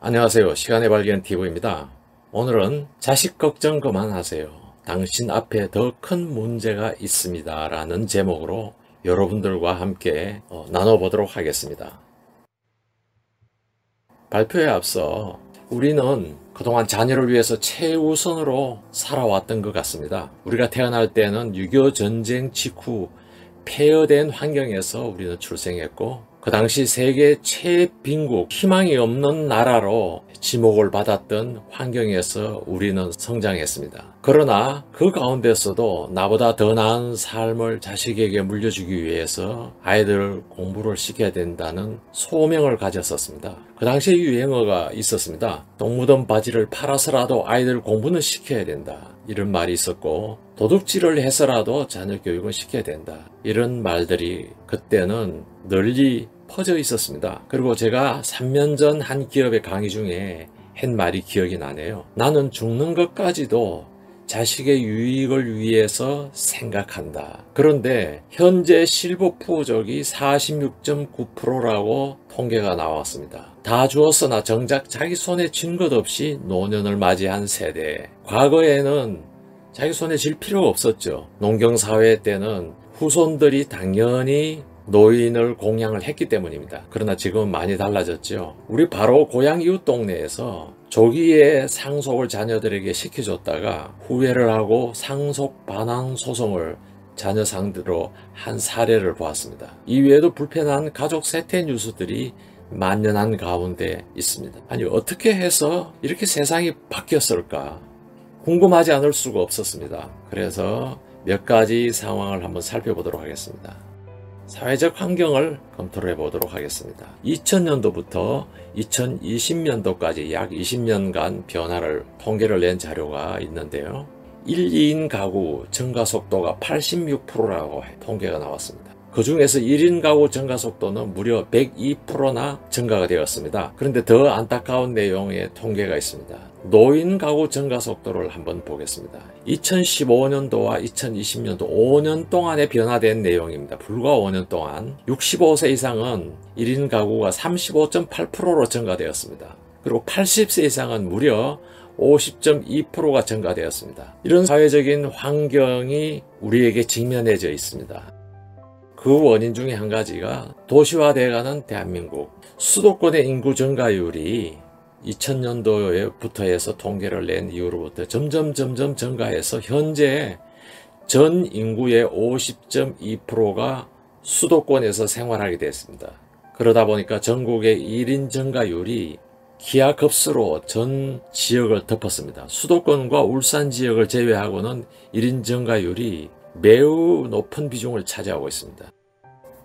안녕하세요. 시간의 발견 TV입니다. 오늘은 자식 걱정 그만하세요. 당신 앞에 더 큰 문제가 있습니다. 라는 제목으로 여러분들과 함께 나눠보도록 하겠습니다. 발표에 앞서 우리는 그동안 자녀를 위해서 최우선으로 살아왔던 것 같습니다. 우리가 태어날 때는 6.25 전쟁 직후 폐허된 환경에서 우리는 출생했고, 그 당시 세계 최빈국, 희망이 없는 나라로 지목을 받았던 환경에서 우리는 성장했습니다. 그러나 그 가운데서도 나보다 더 나은 삶을 자식에게 물려주기 위해서 아이들 공부를 시켜야 된다는 소명을 가졌었습니다. 그 당시에 유행어가 있었습니다. 똥 묻은 바지를 팔아서라도 아이들 공부는 시켜야 된다, 이런 말이 있었고, 도둑질을 해서라도 자녀 교육은 시켜야 된다, 이런 말들이 그때는 널리 퍼져 있었습니다. 그리고 제가 3년 전 한 기업의 강의 중에 한 말이 기억이 나네요. 나는 죽는 것까지도 자식의 유익을 위해서 생각한다. 그런데 현재 실버 부족이 46.9%라고 통계가 나왔습니다. 다 주었으나 정작 자기 손에 쥔 것 없이 노년을 맞이한 세대. 과거에는 자기 손에 쥘 필요가 없었죠. 농경사회 때는 후손들이 당연히 노인을 공양을 했기 때문입니다. 그러나 지금은 많이 달라졌죠. 우리 바로 고향 이웃 동네에서 조기에 상속을 자녀들에게 시켜줬다가 후회를 하고 상속 반환 소송을 자녀 상대로 한 사례를 보았습니다. 이외에도 불편한 가족 세태 뉴스들이 만연한 가운데 있습니다. 아니, 어떻게 해서 이렇게 세상이 바뀌었을까? 궁금하지 않을 수가 없었습니다. 그래서 몇 가지 상황을 한번 살펴보도록 하겠습니다. 사회적 환경을 검토를 해보도록 하겠습니다. 2000년도부터 2020년도까지 약 20년간 변화를 통계를 낸 자료가 있는데요. 1, 2인 가구 증가 속도가 86%라고 통계가 나왔습니다. 그 중에서 1인 가구 증가 속도는 무려 102%나 증가가 되었습니다. 그런데 더 안타까운 내용의 통계가 있습니다. 노인 가구 증가 속도를 한번 보겠습니다. 2015년도와 2020년도 5년 동안에 변화된 내용입니다. 불과 5년 동안 65세 이상은 1인 가구가 35.8%로 증가되었습니다. 그리고 80세 이상은 무려 50.2%가 증가되었습니다. 이런 사회적인 환경이 우리에게 직면해져 있습니다. 그 원인 중에 한 가지가 도시화되어가는 대한민국, 수도권의 인구 증가율이 2000년도부터 해서 통계를 낸 이후로부터 점점 증가해서 현재 전 인구의 50.2%가 수도권에서 생활하게 됐습니다. 그러다 보니까 전국의 1인 증가율이 기하급수로 전 지역을 덮었습니다. 수도권과 울산 지역을 제외하고는 1인 증가율이 매우 높은 비중을 차지하고 있습니다.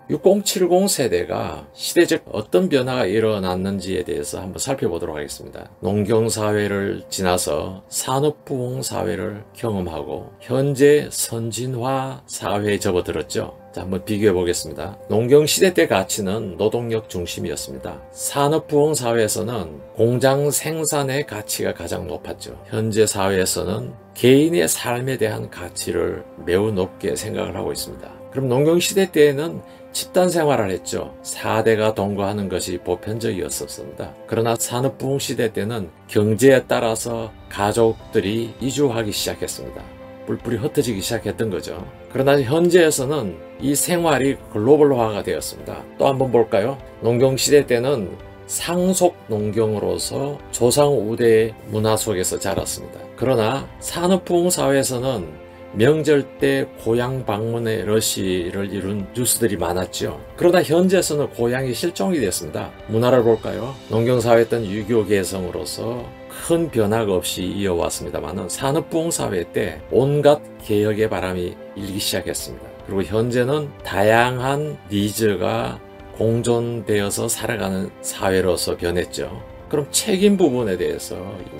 6070 세대가 시대적 어떤 변화가 일어났는지에 대해서 한번 살펴보도록 하겠습니다. 농경사회를 지나서 산업부흥사회를 경험하고 현재 선진화 사회에 접어들었죠. 자, 한번 비교해 보겠습니다. 농경시대 때 가치는 노동력 중심이었습니다. 산업부흥사회에서는 공장 생산의 가치가 가장 높았죠. 현재 사회에서는 개인의 삶에 대한 가치를 매우 높게 생각을 하고 있습니다. 그럼 농경시대 때에는 집단 생활을 했죠. 4대가 동거하는 것이 보편적이었습니다. 그러나 산업부흥 시대 때는 경제에 따라서 가족들이 이주하기 시작했습니다. 뿔뿔이 흩어지기 시작했던 거죠. 그러나 현재에서는 이 생활이 글로벌화가 되었습니다. 또 한번 볼까요? 농경시대 때는 상속 농경으로서 조상 우대의 문화 속에서 자랐습니다. 그러나 산업부흥 사회에서는 명절 때 고향 방문의 러시를 이룬 뉴스들이 많았죠. 그러나 현재에서는 고향이 실종이 됐습니다. 문화를 볼까요? 농경사회였던 유교 개성으로서 큰 변화가 없이 이어왔습니다만 산업부흥 사회 때 온갖 개혁의 바람이 일기 시작했습니다. 그리고 현재는 다양한 니즈가 공존되어서 살아가는 사회로서 변했죠. 그럼 책임 부분에 대해서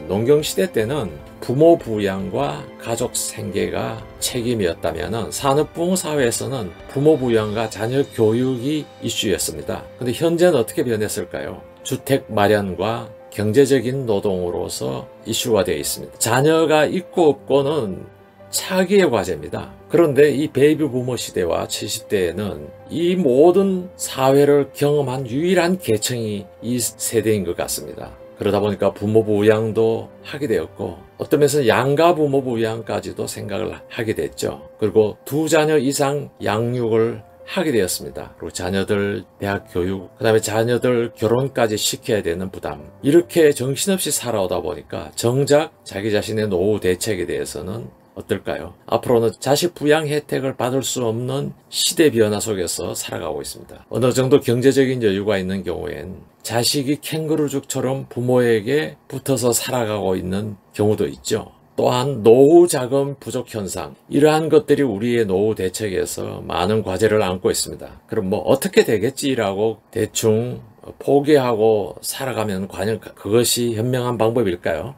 농경시대 때는 부모 부양과 가족 생계가 책임이었다면 산업부흥 사회에서는 부모 부양과 자녀 교육이 이슈였습니다. 근데 현재는 어떻게 변했을까요? 주택 마련과 경제적인 노동으로서 이슈가 되어 있습니다. 자녀가 있고 없고는 차기의 과제입니다. 그런데 이 베이비 부모 시대와 70대에는 이 모든 사회를 경험한 유일한 계층이 이 세대인 것 같습니다. 그러다 보니까 부모부 부양도 하게 되었고 어떤 면에서는 양가 부모부 부양까지도 생각을 하게 됐죠. 그리고 2자녀 이상 양육을 하게 되었습니다. 그리고 자녀들 대학 교육, 그 다음에 자녀들 결혼까지 시켜야 되는 부담, 이렇게 정신없이 살아오다 보니까 정작 자기 자신의 노후 대책에 대해서는 어떨까요? 앞으로는 자식 부양 혜택을 받을 수 없는 시대 변화 속에서 살아가고 있습니다. 어느 정도 경제적인 여유가 있는 경우엔 자식이 캥거루족처럼 부모에게 붙어서 살아가고 있는 경우도 있죠. 또한 노후 자금 부족 현상, 이러한 것들이 우리의 노후 대책에서 많은 과제를 안고 있습니다. 그럼 뭐 어떻게 되겠지라고 대충 포기하고 살아가면 과연 그것이 현명한 방법일까요?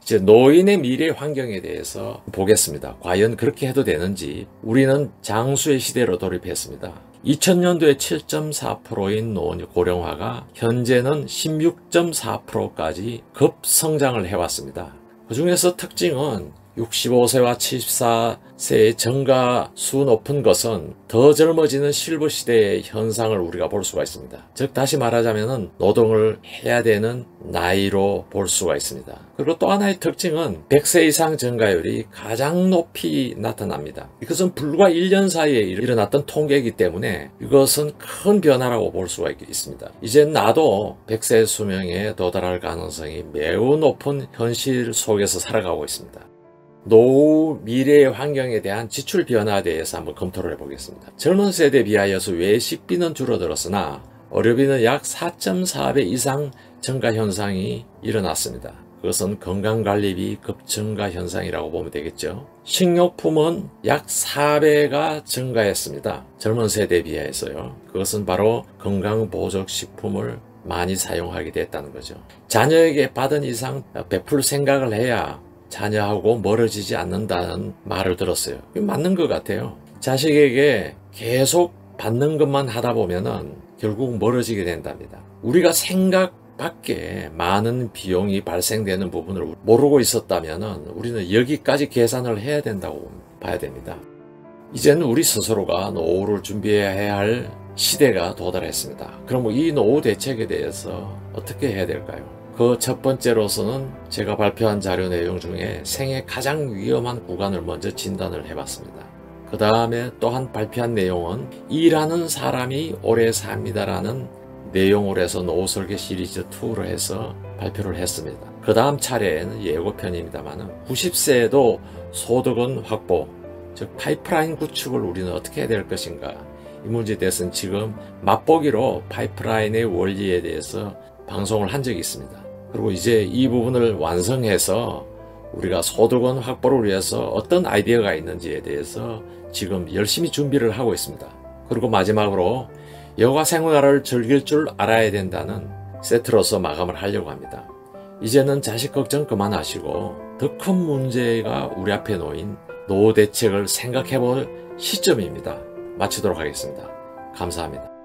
이제 노인의 미래 환경에 대해서 보겠습니다. 과연 그렇게 해도 되는지. 우리는 장수의 시대로 돌입했습니다. 2000년도에 7.4%인 노인 고령화가 현재는 16.4%까지 급성장을 해왔습니다. 그 중에서 특징은 65세와 74세의 증가수 높은 것은 더 젊어지는 실버 시대의 현상을 우리가 볼 수가 있습니다. 즉 다시 말하자면 노동을 해야 되는 나이로 볼 수가 있습니다. 그리고 또 하나의 특징은 100세 이상 증가율이 가장 높이 나타납니다. 이것은 불과 1년 사이에 일어났던 통계이기 때문에 이것은 큰 변화라고 볼 수가 있습니다. 이제 나도 100세 수명에 도달할 가능성이 매우 높은 현실 속에서 살아가고 있습니다. 노후 미래의 환경에 대한 지출 변화에 대해서 한번 검토를 해보겠습니다. 젊은 세대에 비하여서 외식비는 줄어들었으나 의료비는 약 4.4배 이상 증가 현상이 일어났습니다. 그것은 건강관리비 급증가 현상이라고 보면 되겠죠. 식료품은 약 4배가 증가했습니다. 젊은 세대에 비해서요. 그것은 바로 건강보조식품을 많이 사용하게 됐다는 거죠. 자녀에게 받은 이상 베풀 생각을 해야 자녀하고 멀어지지 않는다는 말을 들었어요. 맞는 것 같아요. 자식에게 계속 받는 것만 하다 보면은 결국 멀어지게 된답니다. 우리가 생각 밖에 많은 비용이 발생되는 부분을 모르고 있었다면은 우리는 여기까지 계산을 해야 된다고 봐야 됩니다. 이제는 우리 스스로가 노후를 준비해야 할 시대가 도달했습니다. 그럼 이 노후 대책에 대해서 어떻게 해야 될까요? 그 첫 번째로서는 제가 발표한 자료 내용 중에 생애 가장 위험한 구간을 먼저 진단을 해봤습니다. 그 다음에 또한 발표한 내용은 일하는 사람이 오래 삽니다라는 내용으로 해서 노후 설계 시리즈 2로 해서 발표를 했습니다. 그 다음 차례에는 예고편입니다만 90세에도 소득은 확보, 즉 파이프라인 구축을 우리는 어떻게 해야 될 것인가, 이 문제에 대해서는 지금 맛보기로 파이프라인의 원리에 대해서 방송을 한 적이 있습니다. 그리고 이제 이 부분을 완성해서 우리가 소득원 확보를 위해서 어떤 아이디어가 있는지에 대해서 지금 열심히 준비를 하고 있습니다. 그리고 마지막으로 여가 생활을 즐길 줄 알아야 된다는 세트로서 마감을 하려고 합니다. 이제는 자식 걱정 그만하시고 더 큰 문제가 우리 앞에 놓인 노후 대책을 생각해 볼 시점입니다. 마치도록 하겠습니다. 감사합니다.